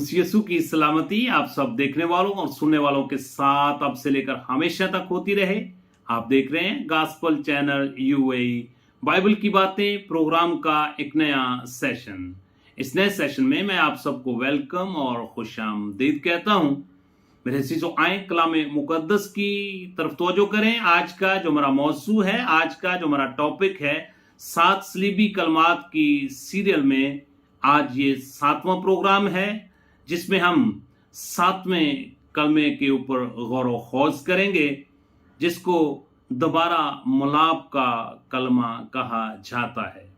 मसीह यीशु की सलामती आप सब देखने वालों और सुनने वालों के साथ अब से लेकर हमेशा तक होती रहे। आप देख रहे हैं गॉस्पेल चैनल यूएई बाइबल की बातें प्रोग्राम का एक नया सेशन। इस नए सेशन में मैं आप सबको वेलकम और खुशामदीद कहता हूं। मेरे अजीजों, आए कलाम मुकद्दस की तरफ तवज्जो करें। आज का जो हमारा मौजू है, आज का जो हमारा टॉपिक है, 7 सलीबी कलमात की सीरियल में आज ये 7वां प्रोग्राम है जिसमें हम 7वें कलमे के ऊपर गौर व खौज करेंगे, जिसको दोबारा मलाप का कलमा कहा जाता है।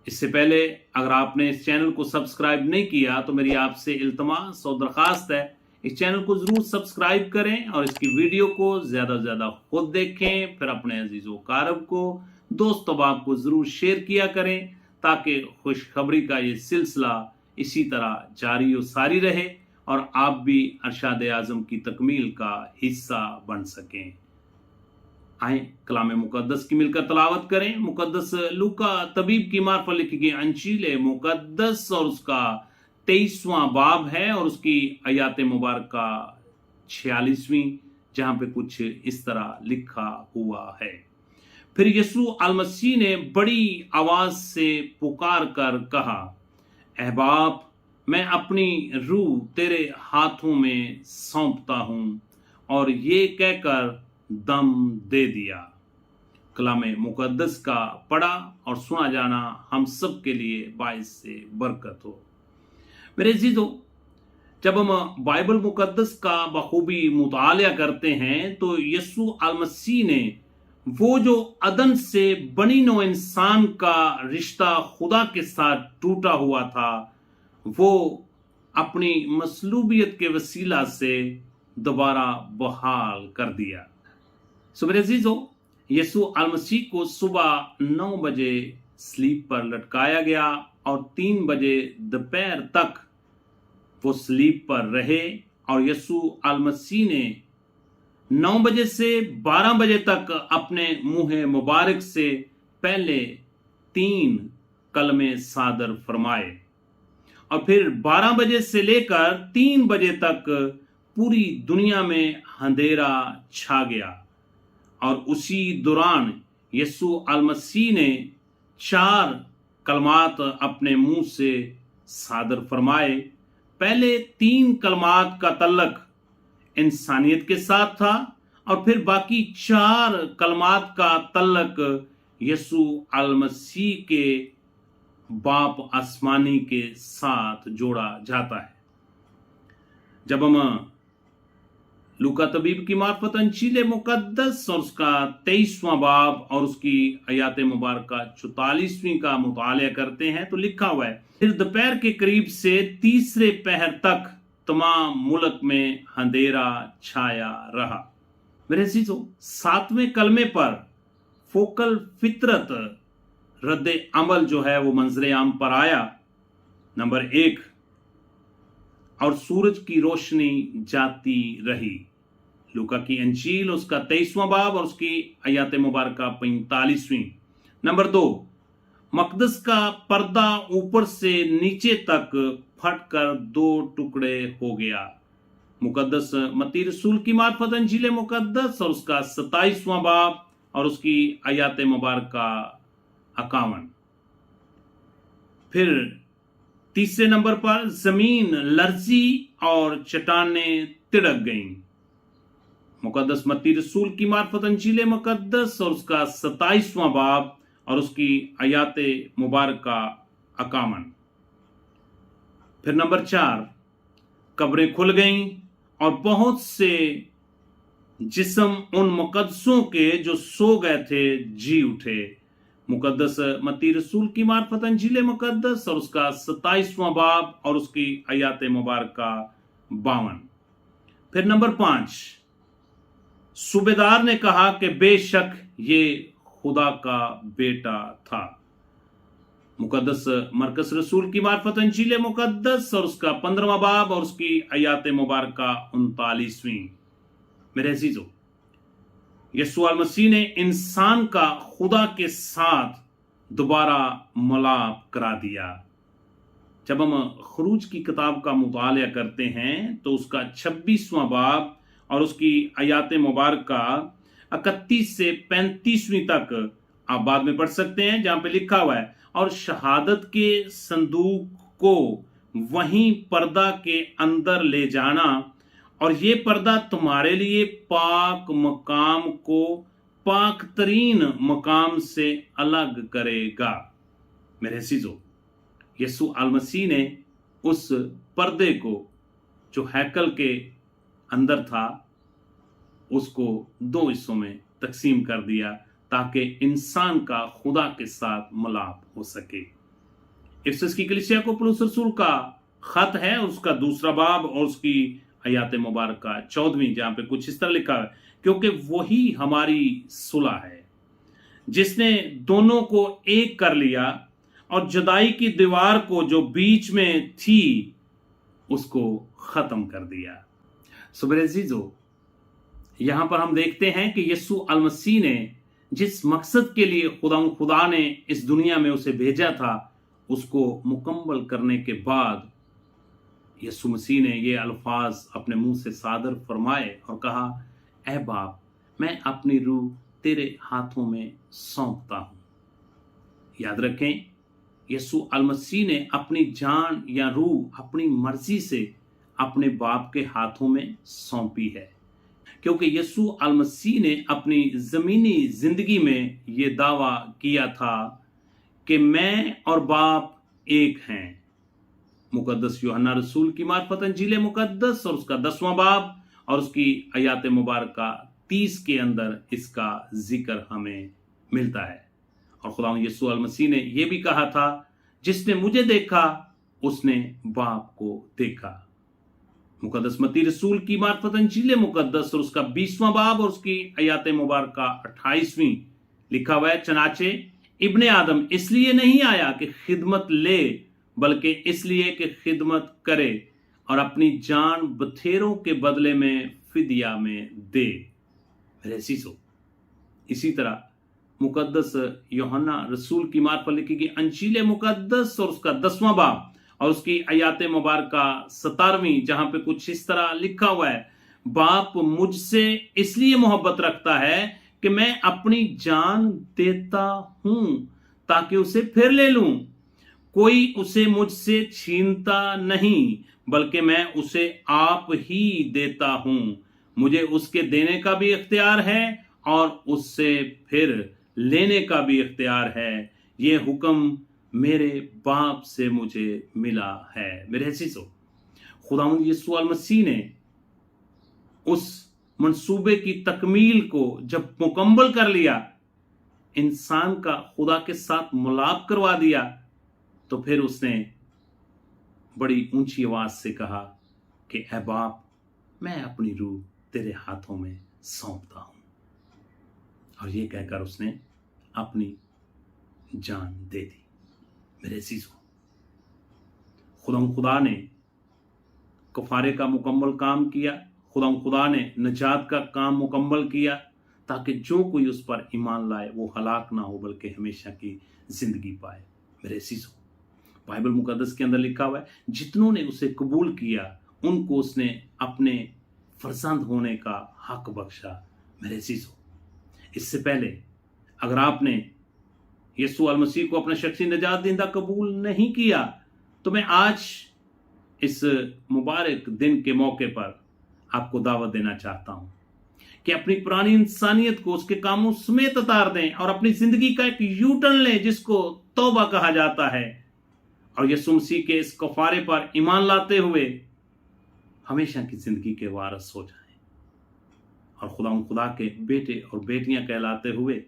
इससे पहले अगर आपने इस चैनल को सब्सक्राइब नहीं किया तो मेरी आपसे इल्तमास और दरखास्त है, इस चैनल को जरूर सब्सक्राइब करें और इसकी वीडियो को ज्यादा से ज्यादा खुद देखें, फिर अपने अजीजों कारब को, दोस्त अहबाब को जरूर शेयर किया करें ताकि खुशखबरी का ये सिलसिला इसी तरह जारी और सारी रहे और आप भी अरशाद आजम की तकमील का हिस्सा बन सकें। आए कलाम मुकद्दस की मिलकर तलावत करें। मुकद्दस लूका तबीब की मार्फत लिखी गई अंजील मुकद्दस और उसका 23वां बाब है और उसकी आयात मुबारका 46वीं, जहां पे कुछ इस तरह लिखा हुआ है। फिर यीशु अल मसीह ने बड़ी आवाज से पुकार कर कहा, ऐ बाप, मैं अपनी रूह तेरे हाथों में सौंपता हूं, और ये कहकर दम दे दिया। कलाम मुकद्दस का पढ़ा और सुना जाना हम सब के लिए बाइस से बरकत हो। मेरे अजीजों, जब हम बाइबल मुकद्दस का बखूबी मुतालिया करते हैं तो यीशु अल मसीह ने वो जो अदन से बनी नो इंसान का रिश्ता खुदा के साथ टूटा हुआ था, वो अपनी मसलूबियत के वसीला से दोबारा बहाल कर दिया। सो मेरे अजीजों, यीशु अल मसीह को सुबह 9 बजे स्लीप पर लटकाया गया और 3 बजे दोपहर तक वो स्लीप पर रहे, और यीशु अल मसीह ने 9 बजे से 12 बजे तक अपने मुंह मुबारक से पहले 3 कलमे सादर फरमाए, और फिर 12 बजे से लेकर 3 बजे तक पूरी दुनिया में अंधेरा छा गया। और उसी दौरान यीशु अल मसीह ने 4 कलमात अपने मुंह से सादर फरमाए। पहले 3 कलमात का तल्लक इंसानियत के साथ था और फिर बाकी 4 कलमात का तल्लक यीशु अल मसीह के बाप आसमानी के साथ जोड़ा जाता है। जब हम लूका तबीब की मार्फत अंजील मुकद्दस और उसका 23वां बाब और उसकी आयात मुबारका 44वीं का मुतालिया करते हैं तो लिखा हुआ है, फिर दोपहर के करीब से तीसरे पहर तक तमाम मुल्क में अंधेरा छाया रहा। मेरे अजीजों, 7वें कलमे पर फोकल फितरत रद्द अमल जो है वो मंजरे आम पर आया। नंबर 1, और सूरज की रोशनी जाती रही। लूका की अंजील उसका 23वां बाब और उसकी आयात मुबारका 45वीं। नंबर 2, मकदस का पर्दा ऊपर से नीचे तक फटकर 2 टुकड़े हो गया। मुकद्दस मत्ती रसूल की मार्फत अंजील मुकद्दस और उसका 27वां बाब और उसकी आयात मुबारका 51। फिर तीसरे नंबर पर जमीन लर्जी और चट्टानें तिड़क गईं। मुकद्दस मत्ती रसूल की मार्फत अंजील मुकद्दस और उसका 27वां बाब और उसकी आयात मुबारका 51। फिर नंबर 4, कब्रें खुल गईं और बहुत से जिस्म उन मुकद्दसों के जो सो गए थे जी उठे। मुकद्दस मत्ती रसूल की मार्फत अंजील मुकद्दस और उसका 27वां बाब और उसकी आयात मुबारका 52। फिर नंबर 5, सूबेदार ने कहा कि बेशक ये खुदा का बेटा था। मुकद्दस मरकस रसूल की मार्फत अंजील मुकद्दस और उसका 15वां बाब और उसकी आयात मुबारका 39वीं। मेरे अजीजों, यीशु अल मसीह ने इंसान का खुदा के साथ दोबारा मलाप करा दिया। जब हम खरूज की किताब का मुताला करते हैं तो उसका 26वां बाब और उसकी आयात मुबारका 31 से 35वीं तक आप बाद में पढ़ सकते हैं, जहां पे लिखा हुआ है, और शहादत के संदूक को वहीं पर्दा के अंदर ले जाना, और ये पर्दा तुम्हारे लिए पाक मकाम को पाक तरीन मकाम से अलग करेगा। मेरे अजीजों, यीशु अल मसीह ने उस पर्दे को जो हैकल के अंदर था उसको 2 हिस्सों में तकसीम कर दिया ताकि इंसान का खुदा के साथ मिलाप हो सके। इफिसस की कलीसिया को पौलुस रसूल का खत है, उसका 2 बाब और उसकी आयात मुबारका 14वीं, जहां पे कुछ इस तरह लिखा है, क्योंकि वही हमारी सुलह है जिसने दोनों को एक कर लिया और जुदाई की दीवार को जो बीच में थी उसको खत्म कर दिया। सो मेरे अजीजों, यहां पर हम देखते हैं कि यीशु अल मसीह ने जिस मकसद के लिए खुदा ने इस दुनिया में उसे भेजा था उसको मुकम्मल करने के बाद यीशु मसीह ने ये अल्फाज अपने मुंह से सादर फरमाए और कहा, ऐ बाप, मैं अपनी रूह तेरे हाथों में सौंपता हूं। याद रखें, यीशु अल मसीह ने अपनी जान या रूह अपनी मर्जी से अपने बाप के हाथों में सौंपी है, क्योंकि यीशु अल मसीह ने अपनी जमीनी जिंदगी में ये दावा किया था कि मैं और बाप एक हैं। मुकद्दस यूहन्ना रसूल की मार्फत इंजील मुकद्दस और उसका 10वां बाब और उसकी आयात मुबारका 30 के अंदर इसका जिक्र हमें मिलता है। और खुदा यीशु अल मसीह ने यह भी कहा था, जिसने मुझे देखा उसने बाप को देखा। मुकद्दस मत्ती रसूल की मार्फत इंजील मुकद्दस और उसका 20वां बाब और उसकी आयात मुबारका 28वीं लिखा हुआ है, चनाचे इब्ने आदम इसलिए नहीं आया कि खिदमत ले, बल्कि इसलिए कि खिदमत करे और अपनी जान बथेरों के बदले में फिदिया में दे। मेरे अजीजों, इसी तरह मुकद्दस यूहन्ना रसूल की मार्फत लिखी गई इंजील मुकद्दस और उसका 10वां बाब और उसकी आयात मुबारका 17वीं, जहां पे कुछ इस तरह लिखा हुआ है, बाप मुझसे इसलिए मोहब्बत रखता है कि मैं अपनी जान देता हूं ताकि उसे फिर ले लूं। कोई उसे मुझसे छीनता नहीं, बल्कि मैं उसे आप ही देता हूं। मुझे उसके देने का भी इख्तियार है और उससे फिर लेने का भी इख्तियार है। ये हुक्म मेरे बाप से मुझे मिला है। मेरे अजीजों, खुदावंद यीशु अल मसीह ने उस मंसूबे की तकमील को जब मुकम्मल कर लिया, इंसान का खुदा के साथ मिलाप करवा दिया, तो फिर उसने बड़ी ऊंची आवाज से कहा कि ऐ बाप, मैं अपनी रूह तेरे हाथों में सौंपता हूं। और ये कहकर उसने अपनी जान दे दी। मेरे अजीजों, खुदा ने कफारे का मुकम्मल काम किया, खुदा ने नजात का काम मुकम्मल किया, ताकि जो कोई उस पर ईमान लाए वो हलाक ना हो बल्कि हमेशा की जिंदगी पाए। मेरे अजीजों, बाइबल मुकद्दस के अंदर लिखा हुआ है, जितनों ने उसे कबूल किया उनको उसने अपने फर्जंद होने का हक बख्शा। मेरे अजीजों, इससे पहले अगर आपने यीशु अल मसीह को अपना शख्सी निजात देंदा कबूल नहीं किया, तो मैं आज इस मुबारक दिन के मौके पर आपको दावत देना चाहता हूं कि अपनी पुरानी इंसानियत को उसके कामों समेत उतार दें और अपनी जिंदगी का एक यू टर्न लें, जिसको तौबा कहा जाता है, और यीशु मसीह के इस कफारे पर ईमान लाते हुए हमेशा की जिंदगी के वारिस हो जाएं और खुदा के बेटे और बेटियां कहलाते हुए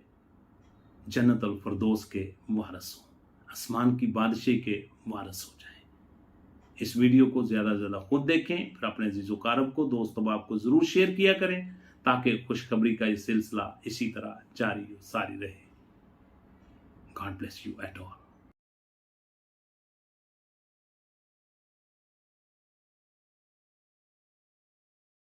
जन्नत अल फरदौस के वारिस हो, आसमान की बादशाही के वारिस हो जाएं। इस वीडियो को ज्यादा से ज्यादा खुद देखें, फिर अपने अजीजो कारब को, दोस्त अहबाब को जरूर शेयर किया करें, ताकि खुशखबरी का ये सिलसिला इसी तरह जारी सारी रहे। God bless you at all.